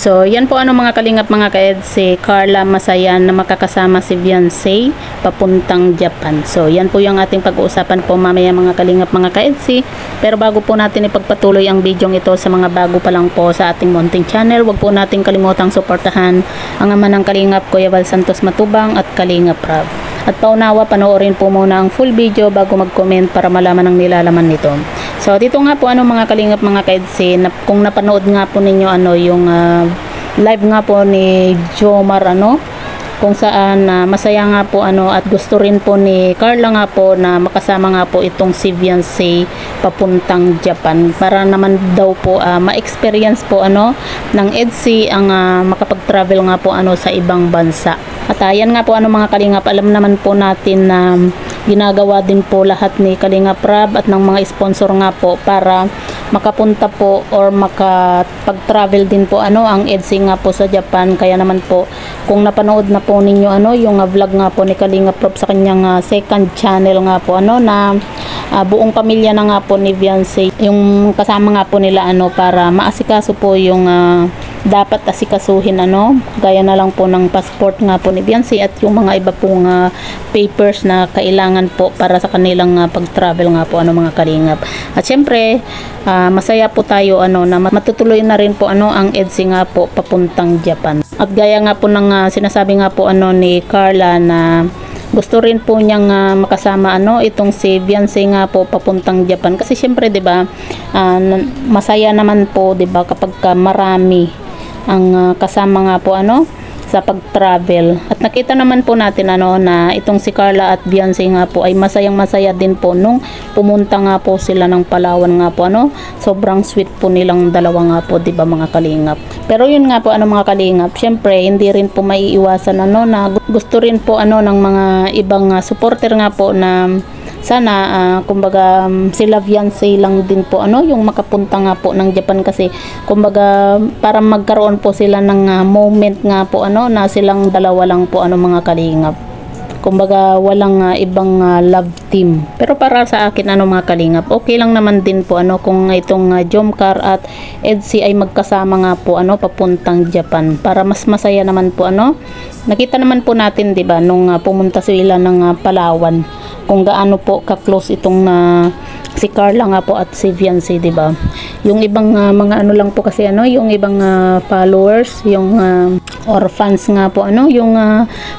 So, yan po mga kalingap mga ka-ed, si Carla Masayan na makakasama si Beyonce papuntang Japan. So, yan po yung ating pag-uusapan po mamaya mga kalingap mga ka-ed. Pero bago po natin ipagpatuloy ang video ito sa mga bago pa lang po sa ating munting channel, wag po natin kalimutang suportahan ang ama ng kalingap Kuya Val Santos Matubang at Kalingap Rab. At paunawa, panoorin po muna ang full video bago mag-comment para malaman ang nilalaman nito. So, dito nga po mga kalingap mga ka-edsi, kung napanood nga po ninyo yung live nga po ni Jomar kung saan masaya nga po at gusto rin po ni Carla nga po na makasama nga po itong si Beyonce papuntang Japan para naman daw po ma-experience po ng EDC ang makapag-travel nga po sa ibang bansa. At ayan nga po mga kalingap, alam naman po natin na ginagawa din po lahat ni Kalingap Rab at ng mga sponsor nga po para makapunta po or makapag-travel din po ang EDC nga po sa Japan. Kaya naman po kung napanood na po ninyo yung vlog nga po ni Kalingap Rab sa kanyang second channel nga po na buong pamilya na nga po ni Beyonce, yung kasama nga po nila para maasikaso po yung dapat asikasuhin gaya na lang po ng passport nga po ni Beyonce at yung mga iba pong papers na kailangan po para sa kanilang pag-travel nga po mga kalingap. At syempre masaya po tayo na matutuloy na rin po ang EDC nga po papuntang Japan. At gaya nga po ng sinasabi nga po ni Carla na gusto rin po niyang makasama itong si Beyonce nga po papuntang Japan kasi syempre 'di ba masaya naman po 'di ba kapag marami ang kasama nga po sa pag-travel. At nakita naman po natin na itong si Carla at Beyonce nga po ay masayang-masaya din po nung pumunta nga po sila ng Palawan nga po sobrang sweet po nilang dalawa nga po 'di ba mga kalingap. Pero yun nga po mga kalingap, syempre hindi rin po maiiwasan na gusto rin po ng mga ibang supporter nga po na sana kumbaga sila Beyonce lang din po yung makapunta nga po ng Japan kasi kumbaga para magkaroon po sila ng moment nga po na silang dalawa lang po mga kalingap. Kumbaga walang ibang love team. Pero para sa akin mga kalingap, okay lang naman din po kung itong Jomcar at EDC ay magkasama nga po papuntang Japan para mas masaya naman po Nakita naman po natin 'di ba nung pumunta sila ng Palawan kung gaano po ka-close itong si Carla nga po at si Beyonce 'di ba. Yung ibang mga lang po kasi yung ibang followers, yung or fans nga po yung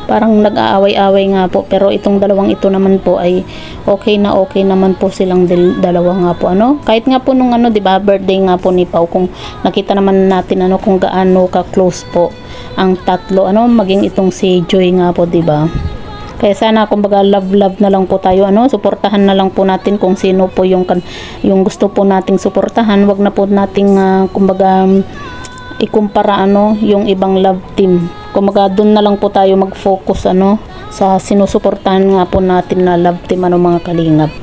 parang nag-aaway-away nga po, pero itong dalawang ito naman po ay okay naman po silang dalawa nga po kahit nga po nung 'di ba birthday nga po ni Pau, kung nakita naman natin kung gaano ka-close po ang tatlo maging itong si Joy nga po 'di ba. Kaya sana kumbaga love na lang po tayo suportahan na lang po natin kung sino po yung gusto po nating suportahan. Wag na po nating kumbaga ikumpara yung ibang love team. Kumbaga doon na lang po tayo mag-focus sa sinusuportahan nga po natin na love team mga kalingap.